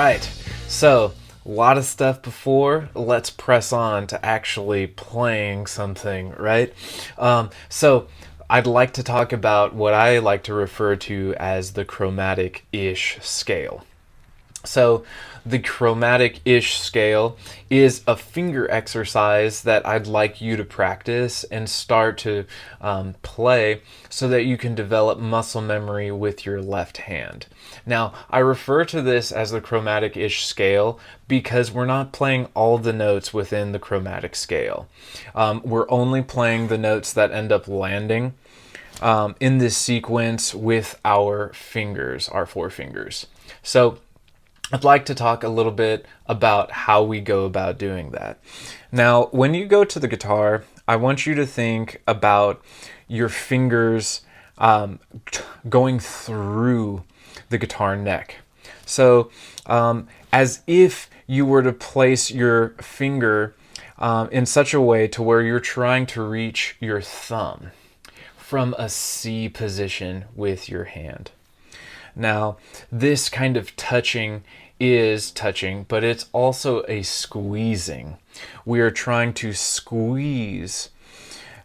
right, so a lot of stuff before. Let's press on to actually playing something, right? So I'd like to talk about what I like to refer to as the chromatic-ish scale. So the chromatic-ish scale is a finger exercise that I'd like you to practice and start to play so that you can develop muscle memory with your left hand. Now, I refer to this as the chromatic-ish scale because we're not playing all the notes within the chromatic scale. We're only playing the notes that end up landing in this sequence with our fingers, our four fingers. So I'd like to talk a little bit about how we go about doing that. Now, when you go to the guitar, I want you to think about your fingers going through the guitar neck. So, as if you were to place your finger in such a way to where you're trying to reach your thumb from a C position with your hand. Now, this kind of touching is touching, but it's also a squeezing. We are trying to squeeze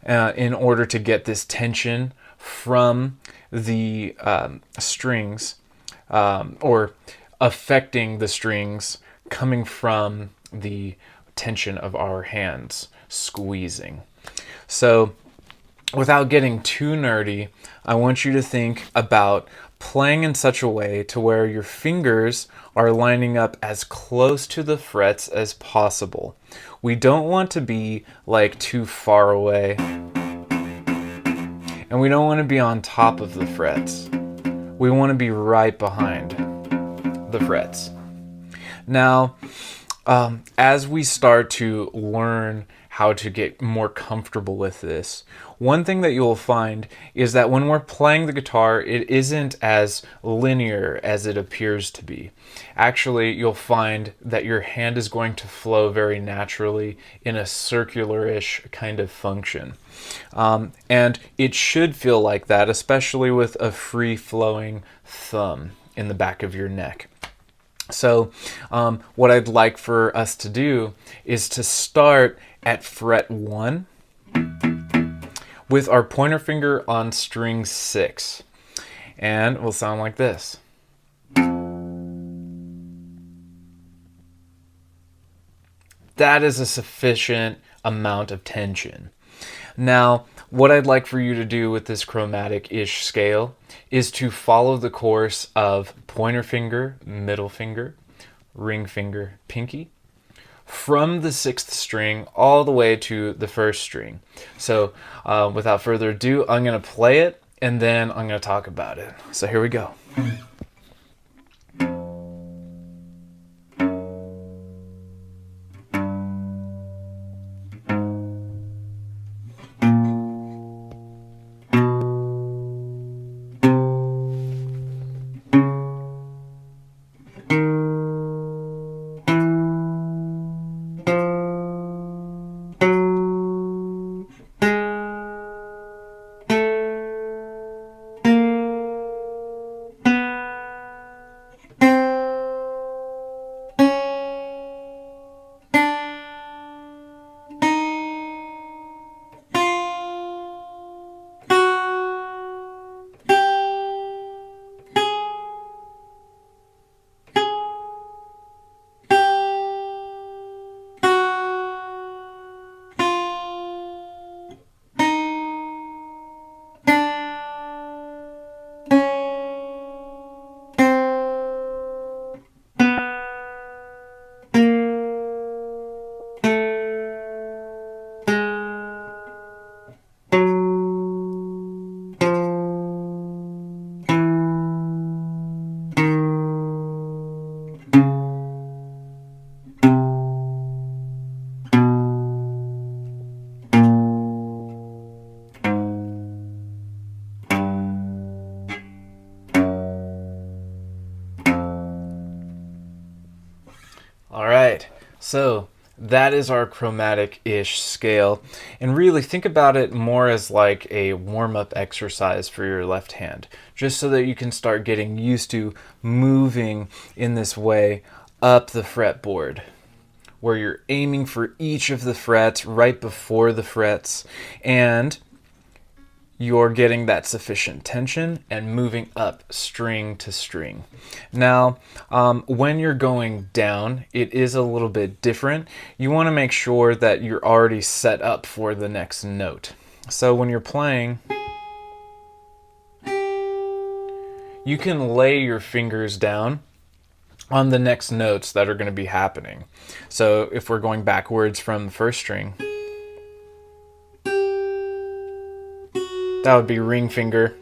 in order to get this tension from the strings or affecting the strings coming from the tension of our hands squeezing. So, without getting too nerdy, I want you to think about playing in such a way to where your fingers are lining up as close to the frets as possible. We don't want to be like too far away, and we don't want to be on top of the frets. We want to be right behind the frets. Now, as we start to learn how to get more comfortable with this, one thing that you'll find is that when we're playing the guitar, it isn't as linear as it appears to be. Actually, you'll find that your hand is going to flow very naturally in a circular-ish kind of function. And it should feel like that, especially with a free-flowing thumb in the back of your neck. So what I'd like for us to do is to start at fret 1 with our pointer finger on string 6. And it will sound like this. That is a sufficient amount of tension. Now, what I'd like for you to do with this chromatic-ish scale is to follow the course of pointer finger, middle finger, ring finger, pinky, from the 6th string all the way to the 1st string. So without further ado, I'm going to play it and then I'm going to talk about it. So here we go. All right, so that is our chromatic-ish scale. And really think about it more as like a warm-up exercise for your left hand, just so that you can start getting used to moving in this way up the fretboard, where you're aiming for each of the frets right before the frets, and you're getting that sufficient tension and moving up string to string. Now, when you're going down, it is a little bit different. You want to make sure that you're already set up for the next note. So when you're playing, you can lay your fingers down on the next notes that are going to be happening. So if we're going backwards from the first string, that would be ring finger,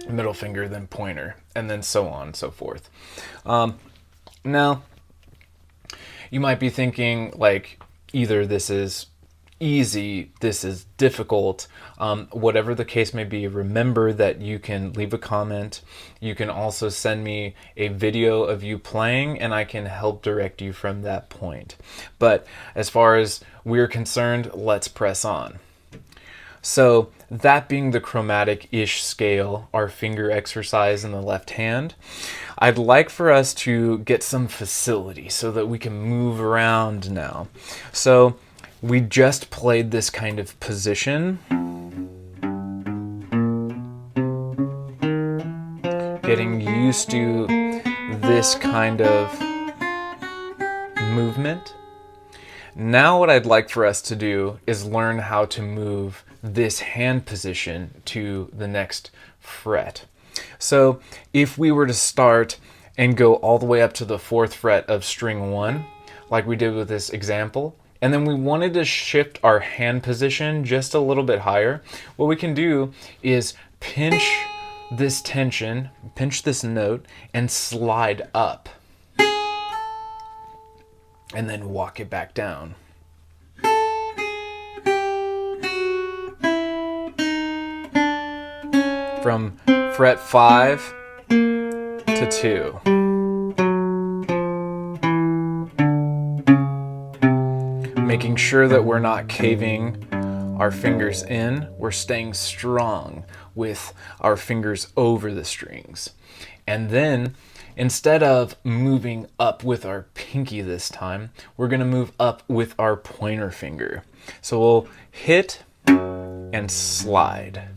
middle finger, then pointer, and then so on and so forth. Now, you might be thinking like either this is easy, this is difficult, whatever the case may be. Remember that you can leave a comment. You can also send me a video of you playing and I can help direct you from that point. But as far as we're concerned, let's press on. So that being the chromatic-ish scale, our finger exercise in the left hand, I'd like for us to get some facility so that we can move around now. So we just played this kind of position, getting used to this kind of movement. Now what I'd like for us to do is learn how to move this hand position to the next fret. So if we were to start and go all the way up to the 4th fret of string 1, like we did with this example, and then we wanted to shift our hand position just a little bit higher, what we can do is pinch this tension, pinch this note, and slide up. And then walk it back down. From fret 5 to 2. Making sure that we're not caving our fingers in, we're staying strong with our fingers over the strings. And then, instead of moving up with our pinky this time, we're going to move up with our pointer finger. So we'll hit and slide.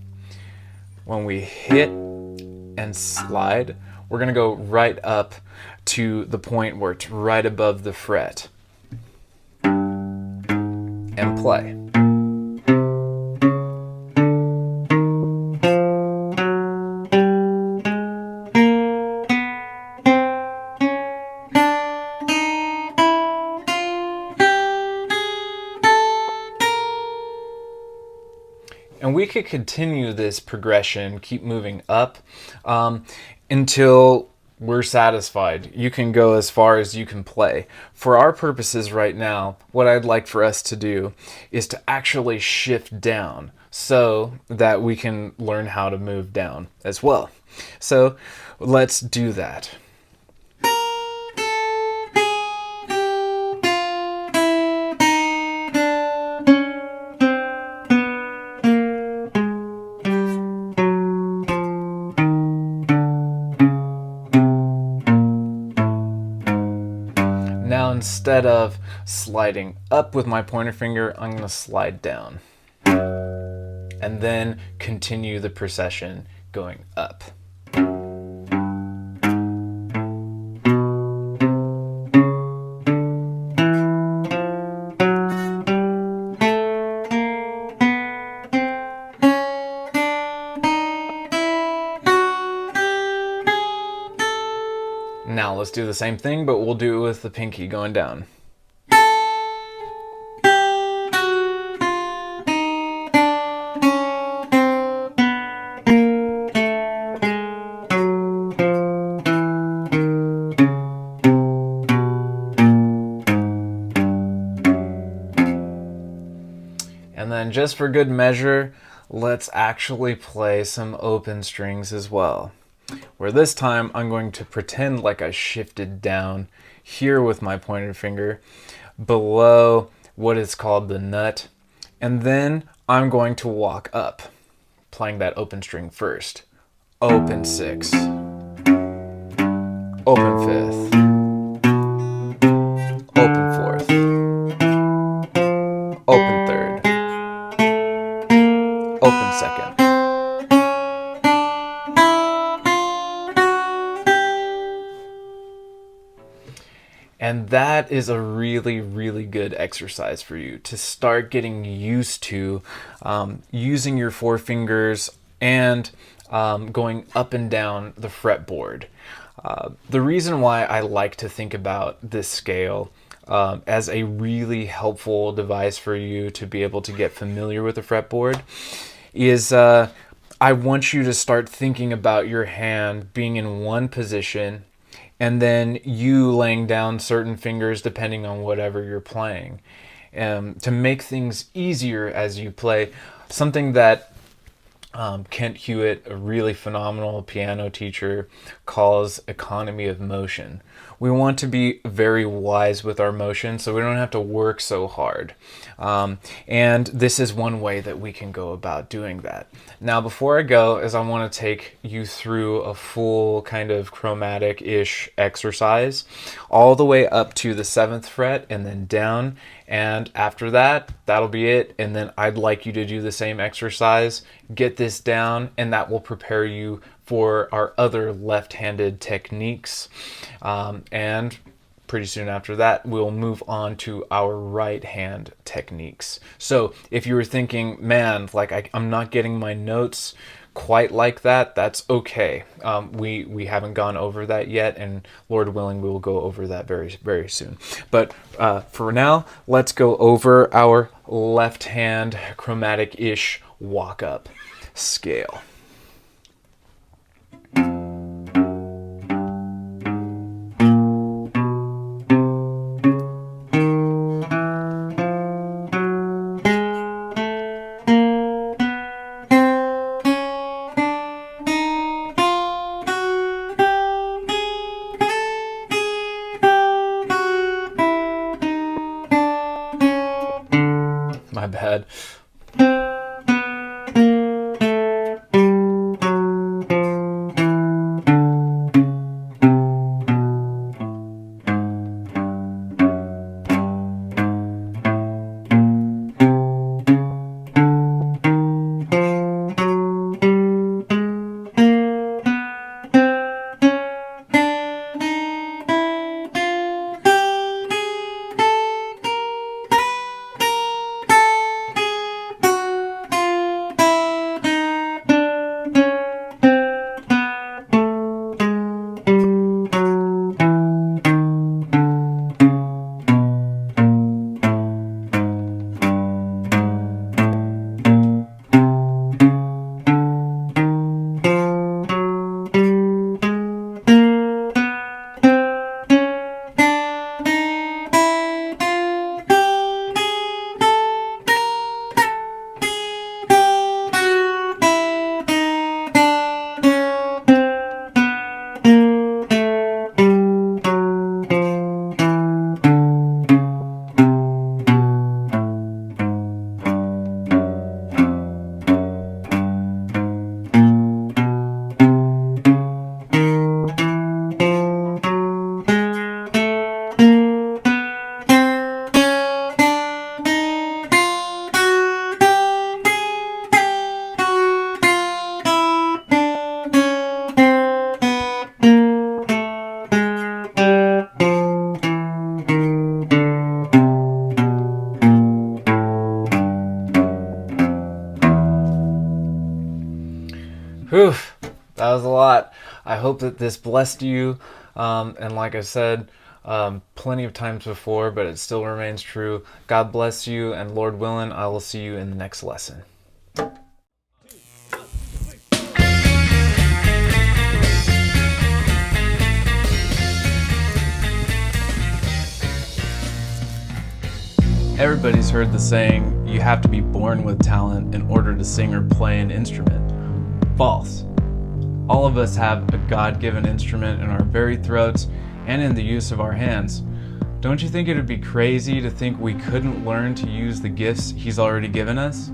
When we hit and slide, we're going to go right up to the point where it's right above the fret and play. And we could continue this progression, keep moving up until we're satisfied. You can go as far as you can play. For our purposes right now, what I'd like for us to do is to actually shift down so that we can learn how to move down as well. So let's do that. Now instead of sliding up with my pointer finger, I'm going to slide down. And then continue the procession going up. Now let's do the same thing, but we'll do it with the pinky going down. And then just for good measure, let's actually play some open strings as well. Where this time I'm going to pretend like I shifted down here with my pointer finger below what is called the nut, and then I'm going to walk up, playing that open string first. Open 6, open 5th, open fourth, open third, open second. And that is a really, really good exercise for you to start getting used to using your four fingers and going up and down the fretboard. The reason why I like to think about this scale as a really helpful device for you to be able to get familiar with the fretboard is I want you to start thinking about your hand being in one position and then you laying down certain fingers depending on whatever you're playing. To make things easier as you play, something that Kent Hewitt, a really phenomenal piano teacher, calls economy of motion. We want to be very wise with our motion so we don't have to work so hard. And this is one way that we can go about doing that. Now, before I go, I want to take you through a full kind of chromatic-ish exercise, all the way up to the 7th fret and then down. And after that, that'll be it. And then I'd like you to do the same exercise, get this down, and that will prepare you for our other left-handed techniques. And pretty soon after that, we'll move on to our right hand techniques. So if you were thinking, man, like I'm not getting my notes quite like that, that's okay. We haven't gone over that yet, and Lord willing, we will go over that very, very soon. But for now, let's go over our left hand chromatic-ish walk-up scale. My bad. Whew, that was a lot. I hope that this blessed you. And like I said, plenty of times before, but it still remains true. God bless you, and Lord willing, I will see you in the next lesson. Everybody's heard the saying, you have to be born with talent in order to sing or play an instrument. False. All of us have a God-given instrument in our very throats and in the use of our hands. Don't you think it would be crazy to think we couldn't learn to use the gifts He's already given us?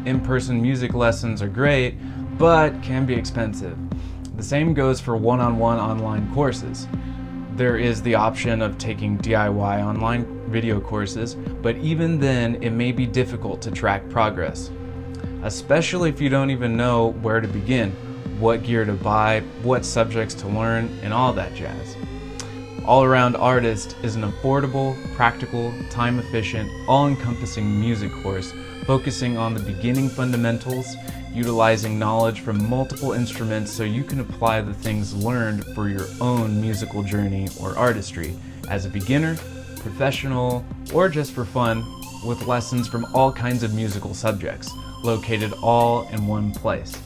In-person music lessons are great, but can be expensive. The same goes for one-on-one online courses. there is the option of taking DIY online video courses, but even then it may be difficult to track progress, especially if you don't even know where to begin, what gear to buy, what subjects to learn, and all that jazz. All Around Artist is an affordable, practical, time-efficient, all-encompassing music course focusing on the beginning fundamentals, utilizing knowledge from multiple instruments so you can apply the things learned for your own musical journey or artistry as a beginner, professional, or just for fun, with lessons from all kinds of musical subjects, located all in one place.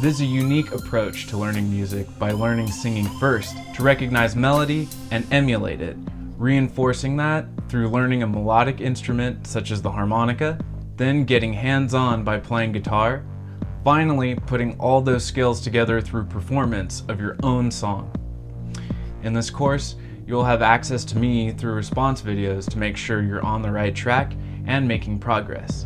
This is a unique approach to learning music by learning singing first to recognize melody and emulate it, reinforcing that through learning a melodic instrument such as the harmonica, then getting hands-on by playing guitar, finally putting all those skills together through performance of your own song. In this course, you'll have access to me through response videos to make sure you're on the right track and making progress.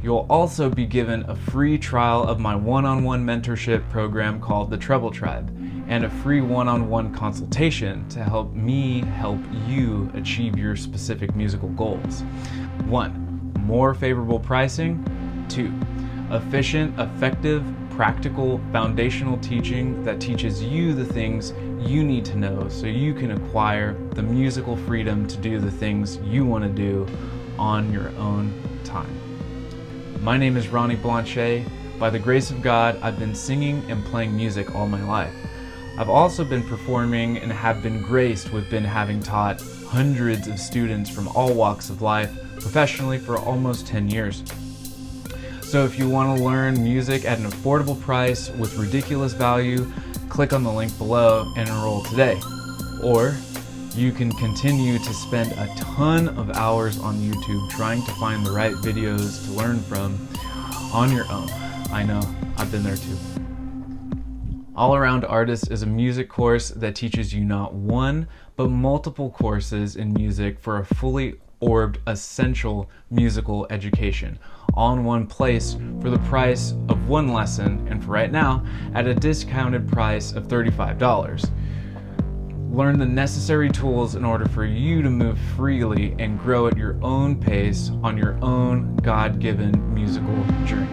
You'll also be given a free trial of my one-on-one mentorship program called the Treble Tribe, and a free one-on-one consultation to help me help you achieve your specific musical goals. 1. More favorable pricing. 2. Efficient, effective, practical, foundational teaching that teaches you the things you need to know so you can acquire the musical freedom to do the things you want to do on your own time. My name is Ronnie Blanchet. By the grace of God, I've been singing and playing music all my life. I've also been performing and have been graced with having taught hundreds of students from all walks of life professionally for almost 10 years. So if you want to learn music at an affordable price with ridiculous value, click on the link below and enroll today. Or you can continue to spend a ton of hours on YouTube trying to find the right videos to learn from on your own. I know, I've been there too. All Around Artist is a music course that teaches you not one, but multiple courses in music for a fully orbed, essential musical education, all in one place for the price of one lesson, and for right now, at a discounted price of $35. Learn the necessary tools in order for you to move freely and grow at your own pace on your own God-given musical journey.